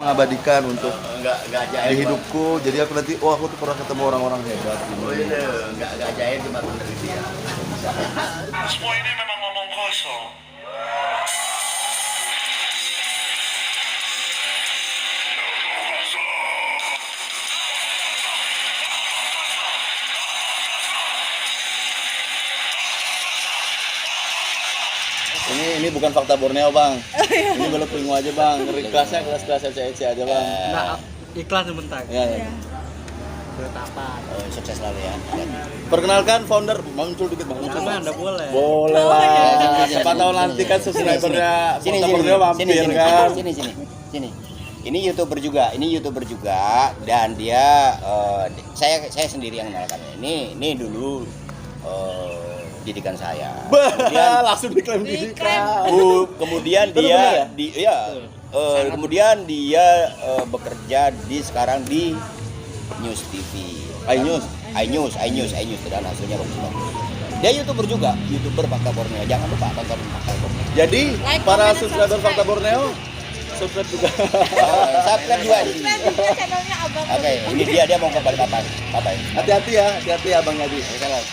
mengabadikan untuk nggak di jahit hidupku. Jadi aku nanti, oh aku tuh pernah ketemu orang-orang hebat. oh iya nggak jahit cuma peneliti ya. Semua ini memang ngomong kosong. Ini bukan fakta Borneo bang. Ini belum Pringo aja bang. Kelasnya kelas EC aja bang. Nah, iklan sebentar. Ya. Bertapan. Oh, sukses selalu ya. Perkenalkan founder, muncul dikit bang. Muncul. Cuma Anda boleh. Boleh lah. Siapa tahu nanti kan subscribernya fakta Borneo mampir kan. Sini. Ini YouTuber juga dan dia saya sendiri yang mengenalkannya. Ini dulu didikan saya. Langsung diklaim didikan. Kemudian kemudian dia bekerja sekarang di News TV. iNews dan hasilnya bagus banget. Dia YouTuber juga, YouTuber Fakta Borneo. Jangan lupa tonton Fakta Borneo. Jadi para subscriber fakta Borneo subscribe juga. Subscribe juga. Channelnya Abang. Oke, ini dia mau kembali papan. Hati-hati ya Bang Yadi. Salam.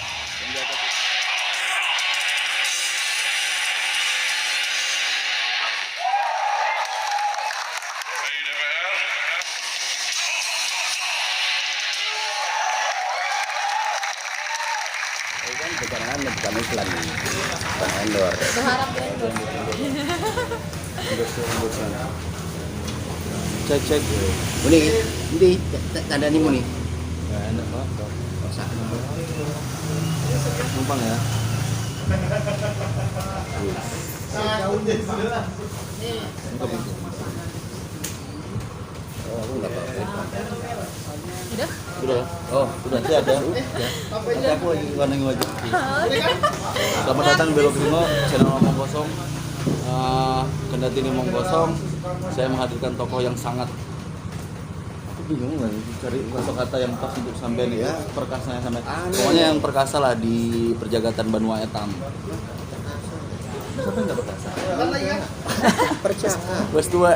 Kan bukan iklan nih, bukan endorse. Berharap endorse. Cek. Ini tanda nih muni. Nggak enak banget. Numpang ya. Oh, aku nggak apa-apa. Udah? Udah sih ada. Tapi aku lagi warning aja. Selamat datang di Belok Pringo, channel Omong Kosong. Kendati ini Omong Kosong, saya menghadirkan tokoh yang sangat, aku bingung lah cari kata-kata yang pas untuk sampai nih ya, perkasanya sampai. Pokoknya yang perkasa lah di Perjagatan Banua Etam. Siapa yang nggak perkasa? Percaya. Wes tua.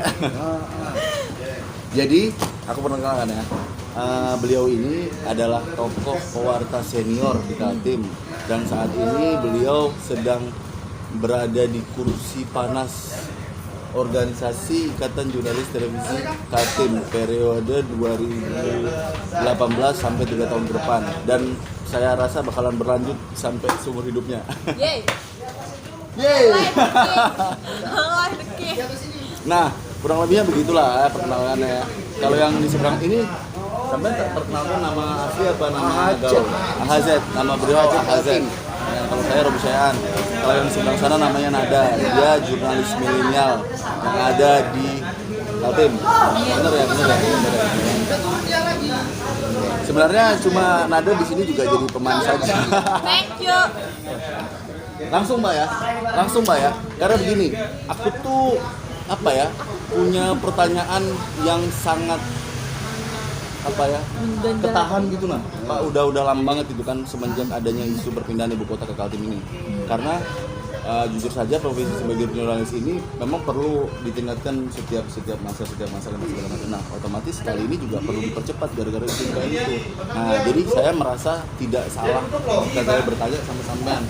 Jadi aku perkenalkan ya. Beliau ini adalah tokoh pewarta senior di Kaltim dan saat ini beliau sedang berada di kursi panas organisasi Ikatan Jurnalis Televisi Kaltim periode 2018 sampai 3 tahun ke depan dan saya rasa bakalan berlanjut sampai seumur hidupnya. Yeay. Yeay. Live the king. Nah, kurang lebihnya begitulah perkenalannya. Kalau yang di seberang ini sampai perkenalkan nama asli apa nama gaul? Ahazet, nama beliau Ahazet. Ya, kalau saya Robi Syayan. Kalau yang seberang sana namanya Nada. Dia jurnalis milenial yang ada di Kaltim. Bener ya. Sebenarnya cuma Nada di sini juga jadi pemain saja. Thank you. Langsung Mbak ya. Karena begini, aku tuh punya pertanyaan yang sangat ketahan gitu nah Pak, udah lama banget itu kan semenjak adanya isu perpindahan ibu kota ke Kaltim ini karena jujur saja profesi sebagai jurnalis ini memang perlu ditingkatkan setiap masa dan segala macam. Nah otomatis kali ini juga perlu dipercepat gara-gara isu itu. Nah jadi saya merasa tidak salah jika saya bertanya sama sampean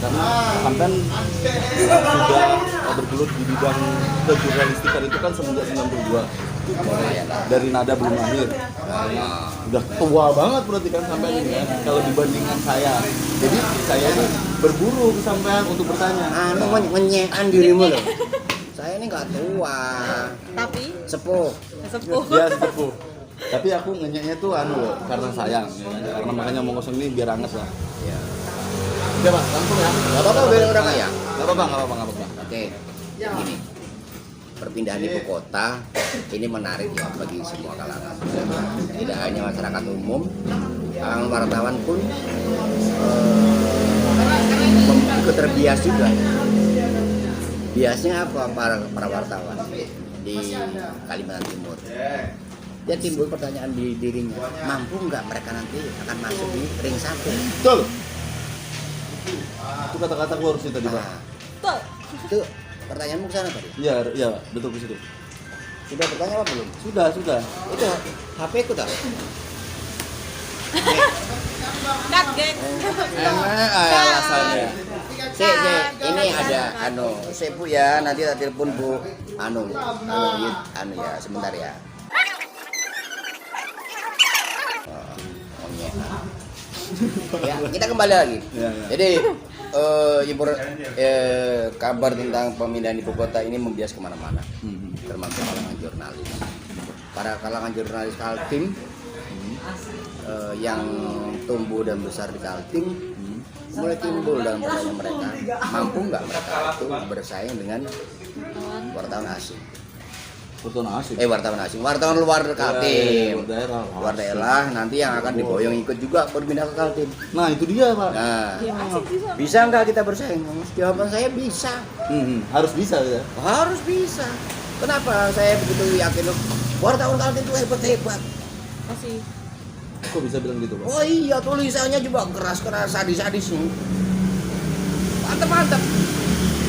karena sampean sudah bergelut di bidang kejurnalistikan itu kan semenjak 92 dari Nada belum lahir. Udah tua banget berarti kan sampean ini kan kalau dibandingkan saya. Jadi saya ini berburu ke sampean untuk bertanya. Menyekan dirimu loh. Saya ini nggak tua. Tapi Sepuh. Ya sepuh. Tapi aku ngenyeknya tuh karena sayang ya. Karena makanya Omong Kosong ini biar anget lah. Ya. Udah Pak, langsung ya. Gak apa-apa biar orang kaya. Enggak apa-apa. Oke. Gini. Perpindahan ibu kota ini menarik ya bagi semua kalangan. Tidak hanya masyarakat umum, wartawan pun ikut terbias juga. Biasanya apa para wartawan di Kalimantan Timur? Dia timbul pertanyaan di dirinya, mampu nggak mereka nanti akan masuk di ring 1? Betul. Itu kata-kata aku harusnya tadi Pak. betul. Itu pertanyaanmu ke sana tadi? Iya, betul ke situ. Sudah bertanya apa belum? Sudah. Itu HP ku tak? Cut, geng. Alasannya. Ini ada Bu ya, nanti tak telepon Bu. Ya, sebentar ya. Ya, kita kembali lagi. Ya. Jadi kabar tentang pemindahan ibu kota ini membias kemana-mana, termasuk kalangan jurnalis. Para kalangan jurnalis Kaltim yang tumbuh dan besar di Kaltim mulai timbul dalam pertanyaan mereka, mampu nggak mereka itu bersaing dengan wartawan asing? Wartawan luar Kaltim, luar daerah nanti yang akan diboyong ikut juga berpindah ke Kaltim. Nah itu dia Pak. Nah, bisa nggak kita bersaing? Jawaban saya bisa. Harus bisa ya. Harus bisa. Kenapa saya begitu yakin? Wartawan Kaltim itu hebat. Masih. Kok bisa bilang gitu Pak? Oh iya, tulisannya juga keras-keras, sadis-sadis nih. Mantap.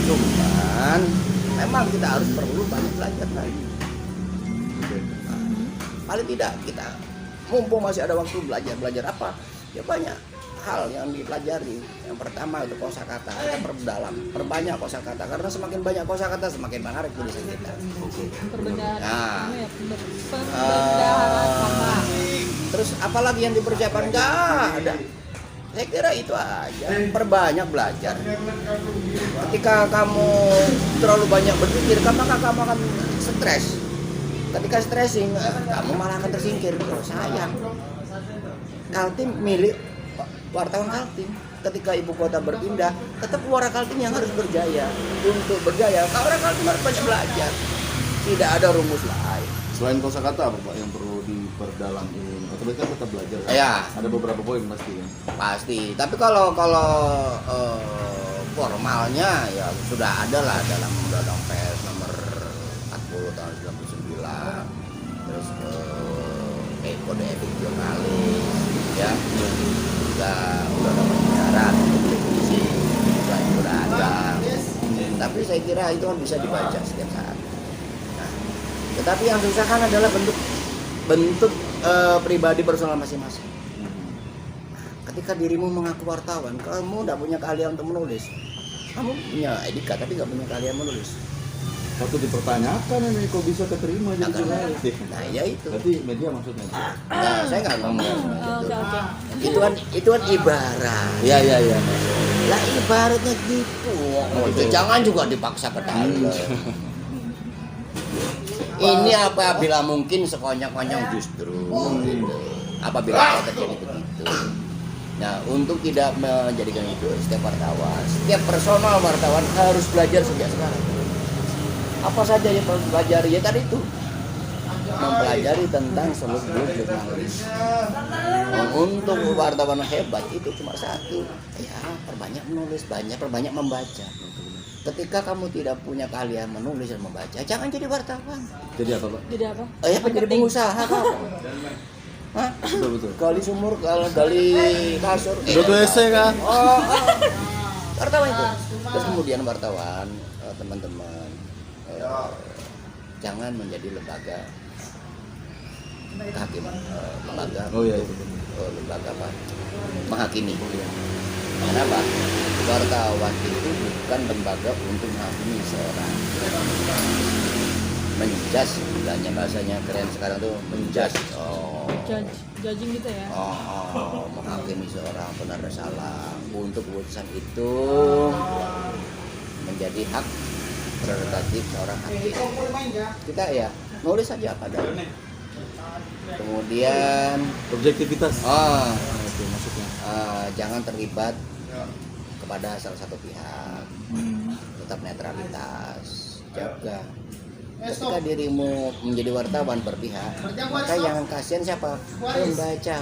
Cuman memang kita harus perlu banyak belajar lagi. Paling tidak kita mumpung masih ada waktu belajar apa? Ya banyak hal yang dipelajari. Yang pertama itu kosakata, kita perbanyak kosakata karena semakin banyak kosakata semakin menarik tulisan kita. Perbendaharaan. Nah. Perbendaharaan apa? Terus apalagi yang dipersiapkan? Nggak ada. Saya kira itu aja. Perbanyak belajar. Ketika kamu terlalu banyak berpikir, maka kamu akan stres. Ketika stressing, kamu malah akan tersingkir. Sayang. Kaltim milik wartawan Kaltim. Ketika ibu kota berpindah, tetap warga Kaltim yang harus berjaya. Untuk berjaya, orang Kaltim harus banyak belajar. Tidak ada rumus lain. Selain kosakata apa Pak yang perlu diperdalam ini? Atau mereka tetap belajar? Kan? Ya. Ada beberapa poin pasti kan? Pasti. Tapi kalau formalnya ya sudah ada lah dalam Undang-Undang Pers nomor 40 tahun 99. Terus kode etik jurnalis ya. Juga Undang-Undang penyiaran, televisi juga sudah ada. Tapi saya kira itu kan bisa dibaca setiap saat. Nah, tetapi yang susah kan adalah bentuk pribadi personal masing-masing. Ketika dirimu mengaku wartawan, kamu tidak punya keahlian untuk menulis. Kamu punya etika tapi nggak punya keahlian menulis. Waktu dipertanyakan ini kok bisa keterima jadi jurnalis? Nah ya itu. Berarti media maksudnya? Nah saya nggak ngomong. Oke. Itu kan ibarat. Iya. Lah ibaratnya gitu. Jangan juga dipaksa ke dalam. Ini apabila mungkin sekonyong-konyong justru gitu. Apabila terjadi begitu. Nah, untuk tidak menjadikan itu setiap personal wartawan harus belajar sejak sekarang. Apa saja yang perlu pelajari? Ya tadi itu mempelajari tentang seluk-beluk jurnalis. Untuk wartawan hebat itu cuma satu, ya perbanyak menulis, perbanyak membaca. Ketika kamu tidak punya keahlian menulis dan membaca, jangan jadi wartawan. Jadi apa Pak? Jadi apa? Jadi pengusaha Pak. Hah? Betul. Gali sumur, gali kasur. WC kan? Wartawan itu. Terus kemudian wartawan, teman-teman, jangan menjadi lembaga kehakiman, lembaga. Oh iya itu. Lembaga apa? Menghakimi. Kenapa? Wartawan itu bukan lembaga untuk menghakimi seorang. Menjas, bilangnya bahasanya keren sekarang tuh menjas. Judging gitu ya. Menghakimi seorang benar dan salah. Untuk keputusan itu menjadi hak prerogatif seorang hakim. Kita ya nulis saja apa adanya. Kemudian Objektivitas. Itu maksudnya. Jangan terlibat kepada salah satu pihak. Tetap netralitas. Jaga. Ketika dirimu menjadi wartawan berpihak, maka yang kasihan siapa? Pembaca.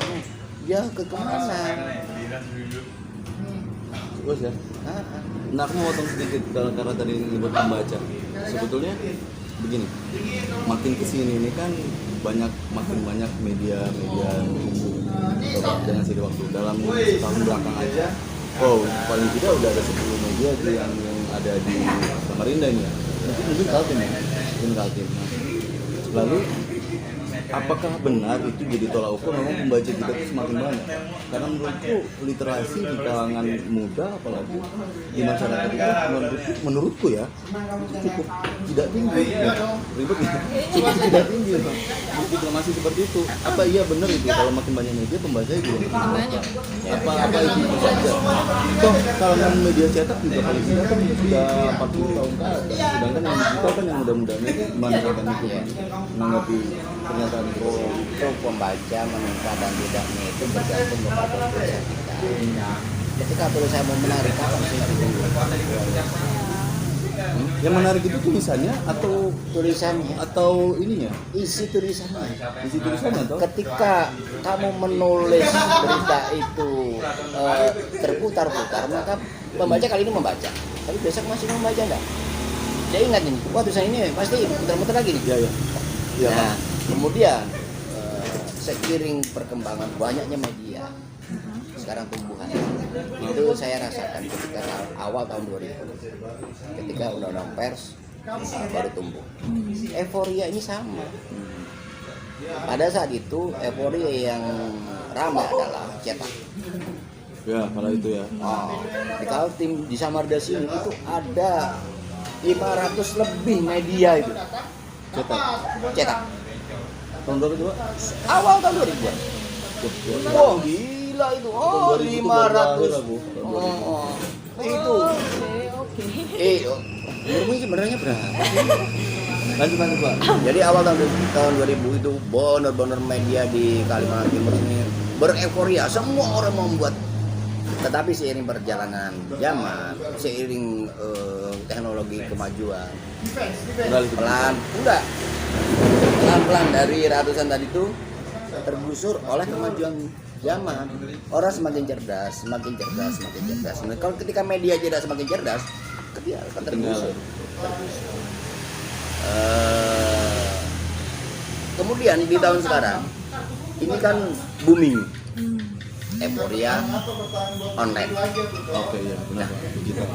Ya ke kemana? Terus ya. Nah, aku mau potong sedikit karena tadi nyebut pembaca. Sebetulnya begini, makin kesini ini kan makin banyak media dengan segi waktu. Dalam setahun belakang aja, paling tidak udah ada 10 media yang ada di Samarinda ini ya. Mungkin Kaltim ya. Nah, Lalu apakah benar itu jadi tolak ukur memang pembaca kita itu semakin banyak? Karena menurutku literasi di kalangan muda apalagi di masyarakat itu menurutku ya itu cukup tidak tinggi. Ribet ya? Cukup tidak tinggi. Bukti masih seperti itu. Apa iya benar itu kalau makin banyak media pembacanya juga makin banyak? Apa itu saja? Toh kalangan media cetak juga paling tidak kan sudah 40 tahun ke atas. Sedangkan yang digital kan yang muda-mudanya itu gimana kan itu kan menanggapi pernyataan itu. Untuk pembaca meningkat dan tidaknya itu bergantung kepada tulisan kita. Ketika tulisan mau menarik, kapan sih Yang menarik itu tulisannya atau tulisannya ininya? isi tulisannya. Isi tulisannya toh? Ketika kamu menulis berita itu terputar-putar, maka pembaca kali ini membaca, tapi besok masih membaca enggak? Dia ingat ini, wah tulisan ini pasti putar-putar lagi nih. Iya, iya. Iya, Nah, kemudian seiring perkembangan banyaknya media, sekarang tumbuhan itu saya rasakan ketika awal tahun 2000, ketika undang-undang pers baru tumbuh. Euforia ini sama. Pada saat itu euforia yang ramai adalah cetak. Ya, kalau itu ya. Di Kaltim di Samardasi itu ada 500 lebih media itu cetak. Tahun berapa coba? Awal tahun 2000-an. Wah, gila itu. Oh, 500. Itu. Oke. Umurmu sebenarnya berapa? Lanjut Pak. Jadi awal tahun 2000 itu benar-benar media di Kalimantan Timur ini bereufforia, semua orang membuat. Tetapi seiring perjalanan zaman, seiring teknologi kemajuan, pelan-pelan dari ratusan tadi itu tergusur oleh kemajuan zaman. Orang semakin cerdas. Nah, kalau ketika media tidak semakin cerdas, dia akan tergusur. Kemudian di tahun sekarang ini kan booming euforia online. Oke, ya, benar. Digital.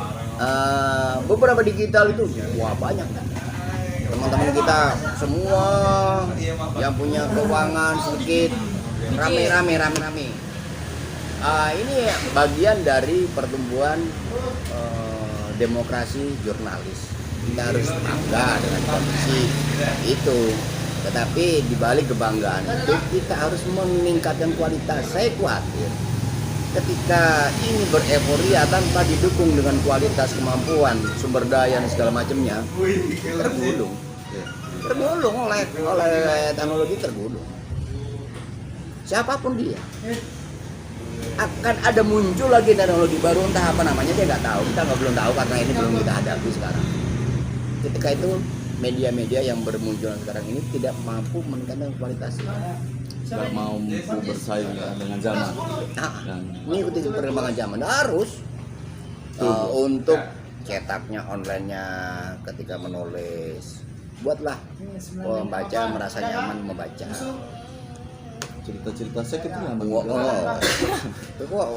Beberapa digital itu wah banyak. Teman-teman kita semua yang punya keuangan sedikit rame. Ini bagian dari pertumbuhan demokrasi jurnalis. Kita harus bangga dengan kondisi itu. Tetapi di balik kebanggaan itu kita harus meningkatkan kualitas. Saya khawatir ketika ini bereforia tanpa didukung dengan kualitas, kemampuan, sumber daya dan segala macamnya, tergulung oleh teknologi, tergulung. Siapapun dia akan ada muncul lagi teknologi baru, entah apa namanya dia nggak tahu, kita belum tahu karena ini belum kita hadapi sekarang. Ketika itu media-media yang bermunculan sekarang ini tidak mampu meningkatkan kualitasnya, Nggak mau bersaing ya, dengan zaman. mengikuti perkembangan zaman harus untuk cetaknya, online-nya, ketika menulis, buatlah pembaca merasa nyaman membaca. Cerita-cerita saya itu yang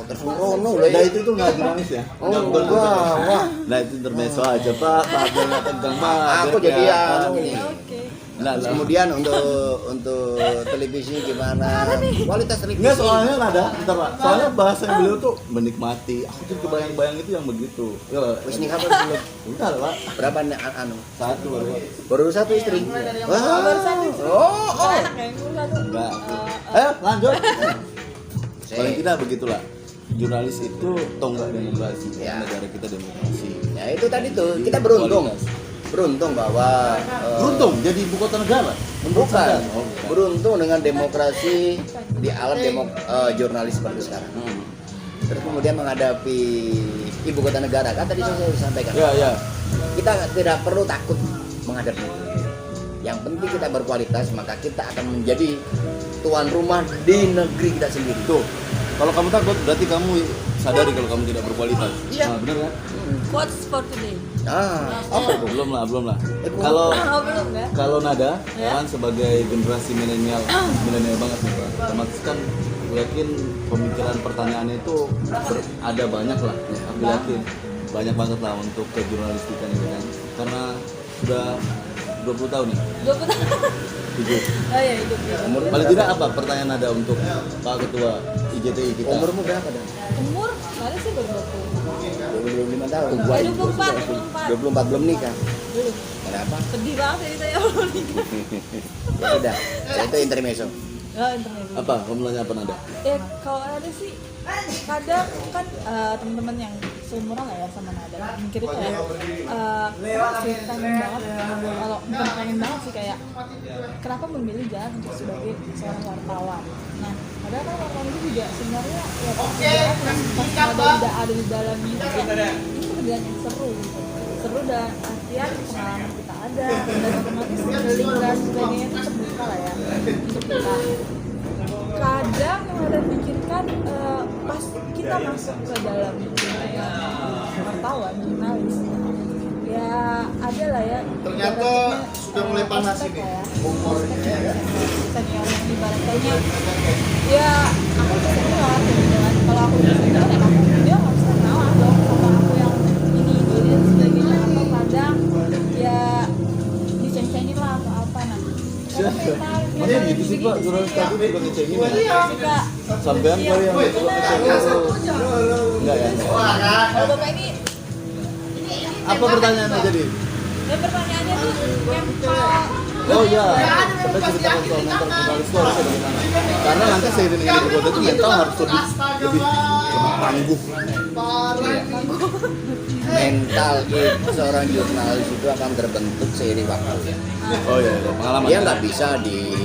Tersembrono loh. Nah itu tuh nggak dinamis ya? Wah. Nah itu intermezzo aja Pak nggak tegang banget. Aku jadi ini. Oke. Nah, Kemudian untuk televisi gimana? Kualitas televisi. Enggak, soalnya bentar Pak. Soalnya bahasa yang beliau tuh menikmati. Aku tuh kebayang-bayang itu yang begitu. Ya, Wis nikah belum? bentar Pak. Berapa Satu baru. baru satu istri. Wah. Baru satu. Oh. Anak yang baru satu. Enggak. Ayo lanjut. Paling Saya- tidak begitulah. Jurnalis itu tonggak demokrasi. Ya. Negara kita demokrasi. Ya itu tadi tuh kita beruntung bahwa Beruntung jadi ibu kota negara. bukan Oh, bukan. beruntung dengan demokrasi di alam jurnalis seperti sekarang. Terus kemudian menghadapi ibu kota negara kan tadi saya sudah sampaikan. Ya, ya. Kita tidak perlu takut menghadapi itu. Yang penting kita berkualitas, maka kita akan menjadi tuan rumah di negeri kita sendiri. Tuh. Kalau kamu takut berarti kamu sadari kalau kamu tidak berkualitas. Iya. Nah, benar kan? Quotes for today. Apa itu? Belum lah. Kalau Oh, belum nggak? kalau Nada Ya. kan sebagai generasi milenial banget nih Pak. Otomatis kan aku yakin pemikiran pertanyaannya itu ada banyak lah. Aku yakin banyak banget lah untuk kejurnalistikan ini kan. Karena sudah 20 tahun ya? 20 tahun. Hidup. Oh iya, hidup. Paling tidak apa pertanyaan ada untuk Pak Ketua IJTI kita? Umurmu berapa dan? Umur mana sih baru 20? 25 tahun. 24. 24 belum nikah. Belum. Kenapa? Sedih banget jadi saya belum nikah. Ya sudah, itu intermezzo. Oh, internet. Apa? Kamu nanya apa Nada? Kalau ada sih kadang kan teman-teman yang seumuran lah ya sama Nada mikir kayak sih pengen banget kalau bukan pengen banget sih kayak kenapa memilih jalan untuk sebagai seorang wartawan. Nah padahal kan wartawan itu juga sebenarnya ya pas ada di dalam itu pekerjaan yang seru gitu. Seru dan artian pengalaman kita ada dan otomatis link dan sebagainya itu terbuka lah ya untuk kita. Kadang yang ada pikirkan pas kita masuk ke dalam dunia wartawan, jurnalis ya ada lah ya ternyata sudah mulai panas ini ya. Senior yang ibaratnya ya aku senior gitu kan kalau aku senior ya aku dia harus kenal dong sama aku yang ini dan sebagainya atau kadang ya diceng-cengin lah atau apa nah Masa gitu sih Pak, jurnalis tadi juga ngecengin ya? suka Sampean kali yang suka ngecengin enggak ya? kalau bapak ini Apa pertanyaannya jadi? dan pertanyaannya tuh yang Oh iya, sampai ceritakan soal mental jurnalis itu harusnya bagaimana? Karena nanti seiring dengan berkota itu mental harus lebih tangguh. Mental itu seorang jurnalis itu akan terbentuk seiring waktu ya. Oh iya, pengalaman. Dia nggak bisa di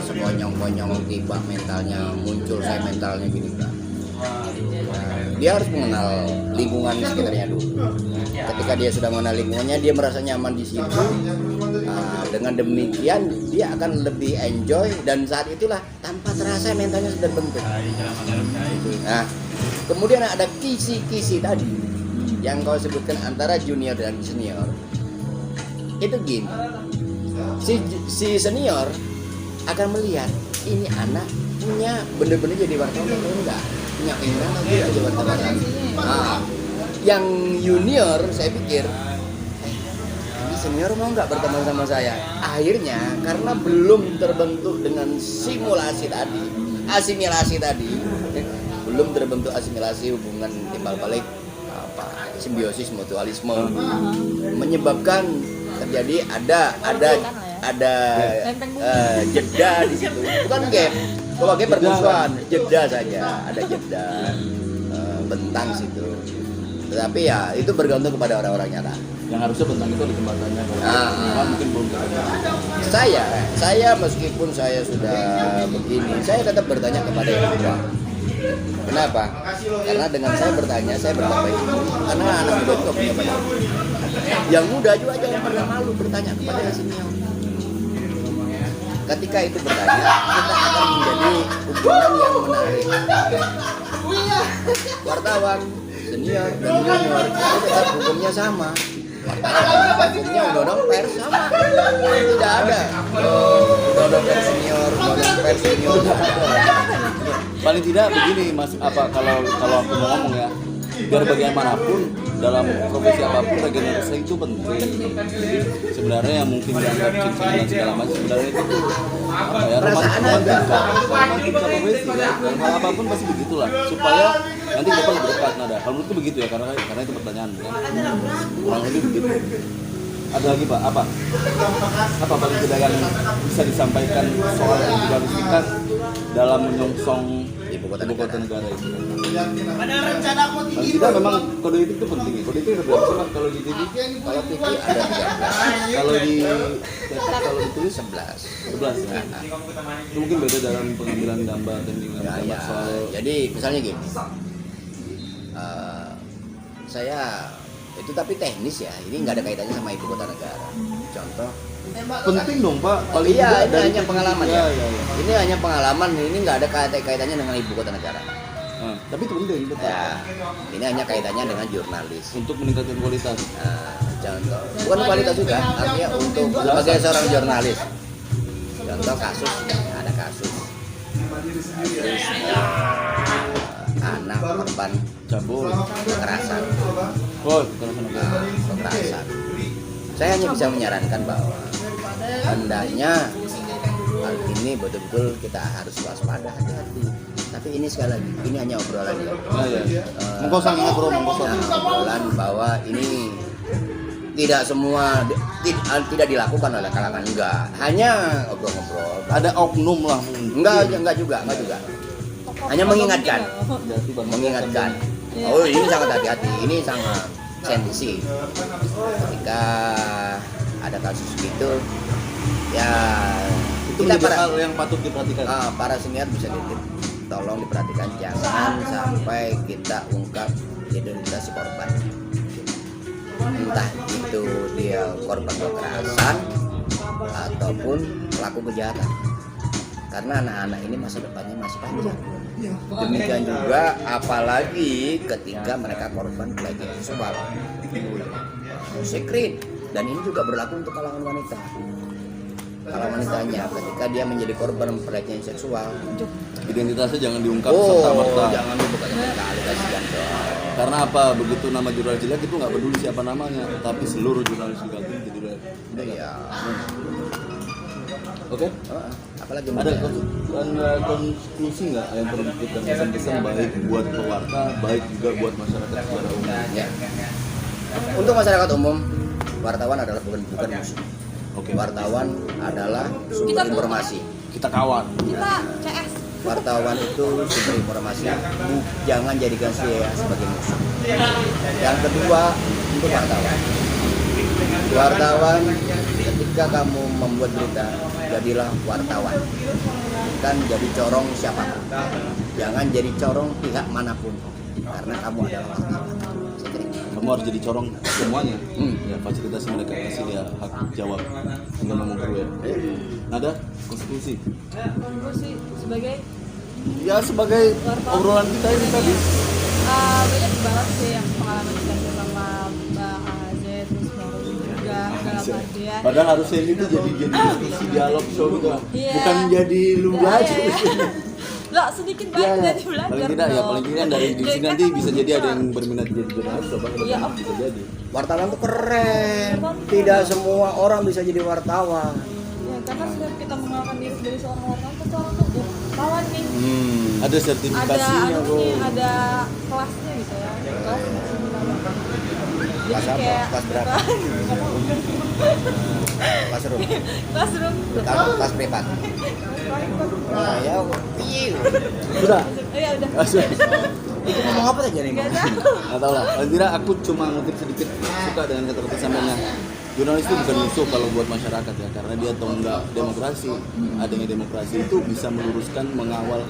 semua nyong-nyong tiba mentalnya muncul saya mentalnya gini kan. Dia harus mengenal lingkungan sekitarnya dulu. Ketika dia sudah mengenal lingkungannya, dia merasa nyaman di situ. Dengan demikian dia akan lebih enjoy dan saat itulah tanpa terasa mentalnya sudah terbentuk. Nah, kemudian ada kisi-kisi tadi yang kau sebutkan antara junior dan senior. Itu gini, si senior akan melihat ini anak punya bener-bener jadi wartawan atau enggak, punya keinginan atau tidak jadi wartawan. Nah, yang junior saya pikir ini senior mau nggak berteman sama saya. Akhirnya karena belum terbentuk dengan asimilasi tadi, belum terbentuk asimilasi hubungan timbal balik simbiosis mutualisme menyebabkan terjadi ada jeda di situ, bukan gap. Kalau gap permusuhan, jeda saja, ada jeda bentang situ. Tetapi ya itu bergantung kepada orang-orangnya lah. Yang harusnya bentang itu di tempatnya. Mungkin belum. Saya meskipun saya sudah begini, saya tetap bertanya kepada yang tua. Kenapa? Karena dengan saya bertanya, saya bertambah ilmu. Karena anak muda juga punya banyak. Yang muda juga jangan pernah malu bertanya kepada yang senior. Ketika itu bertanya, kita akan menjadi hubungan yang menarik. Wartawan, senior, dan junior itu tetap hukumnya sama. Hukumnya undang-undang pers sama. Tidak ada undang-undang pers senior, undang-undang pers junior. Paling tidak begini Mas, kalau aku mau ngomong ya, biar bagaimanapun dalam profesi apapun regenerasi itu penting. Jadi sebenarnya yang mungkin dianggap cincin dan segala macam sebenarnya itu romantika profesi ya. Dan hal apapun pasti begitulah supaya nanti kita lebih dekat Nada. Kalau menurutku begitu ya karena itu pertanyaan kan. Kurang lebih begitu. Ada lagi Pak, apa paling tidak yang bisa disampaikan soal jurnalistika dalam menyongsong ibu kota negara ini? Paling tidak memang kode etik itu penting. Kode etik ada berapa sih Pak kalau di TV? Kalau TV ada 13. Kalau ditulis 11 ya. Itu mungkin beda dalam pengambilan gambar dan ya. soal. Jadi misalnya gini, saya itu tapi teknis ya, ini nggak ada kaitannya sama ibu kota negara. Contoh Penting dong Pak. Paling iya, tidak ini dari hanya pengalaman ya. Iya. Ini hanya pengalaman, ini nggak ada kaitannya dengan ibu kota negara. Tapi itu penting betul. Ya, ini hanya kaitannya dengan jurnalis. Untuk meningkatkan kualitas. Contoh, bukan kualitas juga, artinya untuk sebagai seorang jurnalis. Contoh kasus, ada kasus anak korban Cabul. kekerasan. Oh, kekerasan. Kekerasan. Saya hanya bisa menyarankan bahwa hendaknya hal ini betul-betul kita harus waspada, hati-hati. Tapi ini sekali lagi, ini hanya obrolan ya. Nah, ya. Mengkosong ya bro, mengkosong. Nah, obrolan bahwa ini tidak semua tidak dilakukan oleh kalangan, enggak. Hanya ngobrol-ngobrol. Ada oknum lah mungkin. Enggak juga. Hanya mengingatkan. Hati-hati, Bang. Mengingatkan. Oh, ini sangat hati-hati. Ini sangat sensitif. Ketika ada kasus gitu, ya Itu kita menjadi hal yang patut diperhatikan. para senior bisa tolong diperhatikan, jangan sampai kita ungkap identitas si korban. Entah itu dia korban kekerasan ataupun pelaku kejahatan. Karena anak-anak ini masa depannya masih panjang. Demikian juga apalagi ketika mereka korban pelecehan seksual. Secret. Dan ini juga berlaku untuk kalangan wanita. Kalau wanitanya ketika dia menjadi korban pelecehan seksual, Identitasnya jangan diungkap serta-merta. jangan dibuka sekali, kasihan dong. Karena apa? Begitu nama jurnalis jelek itu nggak peduli siapa namanya, tapi seluruh jurnalis di Kaltim jadi jelek. Iya. Oke? Apalagi Ada konklusi nggak yang perlu kita pesan-pesan baik buat pewarta, baik juga buat masyarakat secara umum? Ya. Untuk masyarakat umum, wartawan adalah bukan musuh. Oke. Wartawan adalah sumber Kita informasi. Kita kawan. Kita CS. Wartawan itu sumber informasi. Jangan jadikan saya sebagai musuh. Yang kedua, untuk wartawan. Wartawan, ketika kamu membuat berita, jadilah wartawan. Bukan jadi corong siapapun. Jangan jadi corong pihak manapun. Karena kamu adalah wartawan. Saya kira. Kamu harus jadi corong semuanya. Ya, fasilitas yang mereka kasih dia hak jawab. Tinggal ngomong dulu ya. Ada konstitusi. Konklusi sebagai Ya sebagai obrolan kita ini tadi. banyak banget sih yang pengalaman kita sama Mbak Aze terus Mbak Rosi juga dalam artian Padahal harusnya ini tuh jadi diskusi dialog show gitu. Iya. Bukan jadi lu belajar. Lo sedikit banyak dari belajar Paling tidak ya, dong. paling tidak dari di Jadi sini kan nanti emang bisa jadi ada susah. yang berminat jadi jurnalis, coba Iya, of bisa jadi. Wartawan tuh keren. Tidak semua orang bisa jadi wartawan. Ya, karena setiap kita mengenalkan diri sebagai seorang wartawan, tentu orang tuh kawan nih. Ada Ada sertifikasinya kok. anunya, ada kelasnya gitu ya. Kelas Kelas apa? kayak Kelas berapa? Classroom. classroom. Kelas privat. Nah, ya, iya. Sudah. Iya udah. Itu ngomong apa aja nih? Gak tahu. Nggak tahu lah. Paling tidak aku cuma ngutip sedikit suka dengan kata-kata sampainya. Jurnalis itu bukan musuh kalau buat masyarakat ya, karena dia tonggak demokrasi. Adanya demokrasi itu bisa meluruskan, mengawal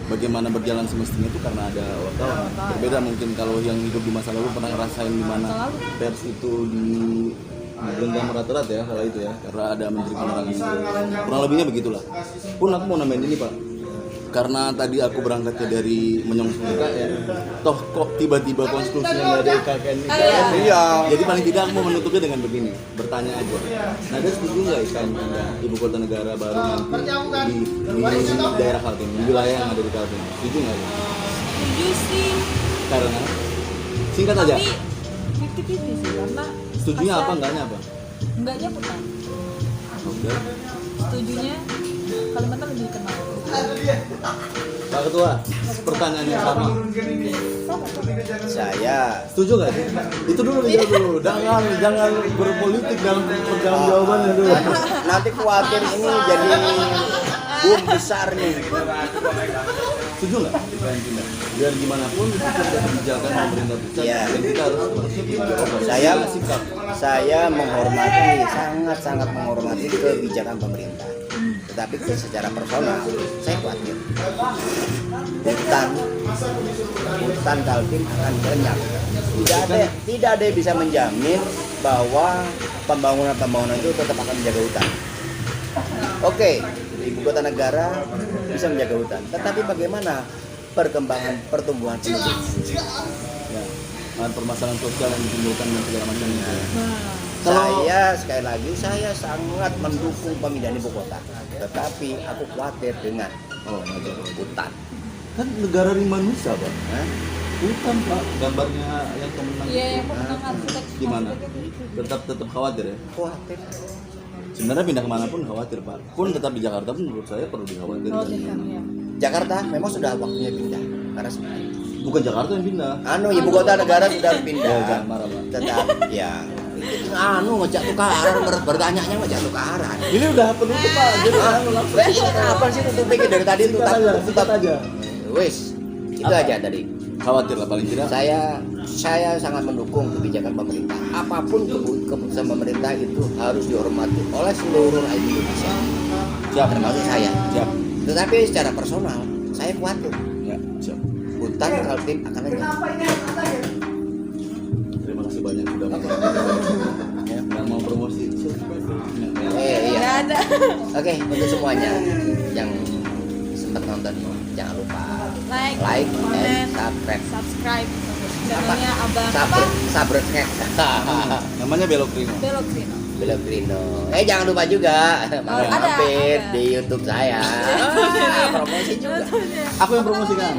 bagaimana berjalan semestinya itu karena ada wartawan. Berbeda mungkin kalau yang hidup di masa lalu pernah ngerasain di mana pers itu di genggam rata-rata ya kalau itu ya, karena ada menteri penerangan. Kurang lebihnya begitulah. Pun aku mau nambahin ini Pak. Karena tadi aku berangkatnya dari menyongsong IKN, toh kok tiba-tiba konstitusinya nggak ada IKN? Iya. Jadi paling tidak aku mau menutupnya dengan begini, bertanya aja. Nada setuju nggak IKN ada ibu kota negara baru nanti di daerah Kaltim, di wilayah yang ada di Kaltim? Setuju nggak? Setuju sih. Karena singkat aja. Tapi 50-50 sih karena Setujunya apa kasihan. enggaknya apa? Enggaknya putar. Oke. Setujunya Kalimantan lebih dikenal. Pak Ketua, pertanyaan yang sama. Saya Setuju nggak sih? Itu dulu dijawab dulu. Jangan berpolitik dalam jawabannya dulu. nanti khawatir ini jadi boom besar nih. Setuju nggak? Biar gimana pun itu sudah kebijakan pemerintah pusat. Iya. Dan kita harus Saya sikap. menghormati, sangat menghormati kebijakan pemerintah. Tetapi secara personal, saya khawatir hutan Kaltim akan lenyap. Tidak ada yang bisa menjamin bahwa pembangunan itu tetap akan menjaga hutan. Oke, ibu kota negara bisa menjaga hutan, tetapi bagaimana perkembangan pertumbuhan penduduk? Ya, permasalahan sosial yang ditimbulkan dan segala macamnya. Saya sekali lagi saya sangat mendukung pemindahan ibu kota, tetapi aku khawatir dengan Oh, hutan. kan negara rimba Nusa, Pak. Hah? Bukan Pak, gambarnya yang pemenang. Iya, yang pemenang arsitek. Gimana? arsitek itu. Tetap khawatir ya. Khawatir. Sebenarnya pindah kemana pun khawatir Pak. Pun tetap di Jakarta pun menurut saya perlu dikhawatirkan. Oh, kan ya. Jakarta memang sudah waktunya pindah karena Bukan Jakarta yang pindah. ibu kota negara sudah pindah. Ya, jangan marah Pak. Tetap ya ngajak tukaran, bertanya-nya ngajak tukaran. Ini udah penutup Pak. Jadi langsung. Ini apa sih tutup pikir dari tadi itu Sikat aja. wis itu Apa? aja tadi. Khawatir lah paling tidak. Saya sangat mendukung kebijakan pemerintah. Apapun keputusan pemerintah itu harus dihormati oleh seluruh rakyat Indonesia. Siap. Termasuk saya. Siap. Tetapi secara personal saya khawatir Ya, siap. Hutan Kaltim akan lenyap. Terima kasih banyak sudah mau yang mau promosi. Iya. Nggak ada. Oke, untuk semuanya yang sempat nonton jangan lupa Like, like comment, and subscribe. subscribe channelnya Abang apa? Subscribe. Namanya Belok Rino. Belok Rino. Belum Rino. Jangan lupa juga mampir ada. di YouTube saya. Promosi juga. Aku yang promosikan.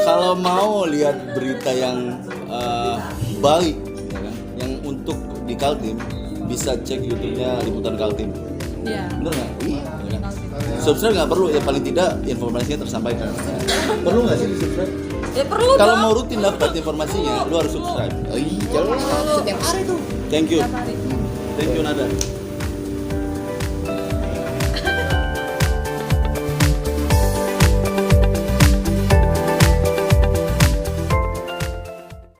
Kalau mau lihat berita yang baik, ya kan, yang untuk di Kaltim, bisa cek YouTube-nya Liputan Kaltim. Iya. Bener nggak? Iya. Ya kan? Subscribe nggak perlu, ya paling tidak informasinya tersampaikan. Perlu nggak sih di subscribe? Ya perlu Kalau dong. mau rutin dapat informasinya, lu harus subscribe. Oh iya, jelas setiap hari tuh. Thank you, Tiap hari. thank you Nada.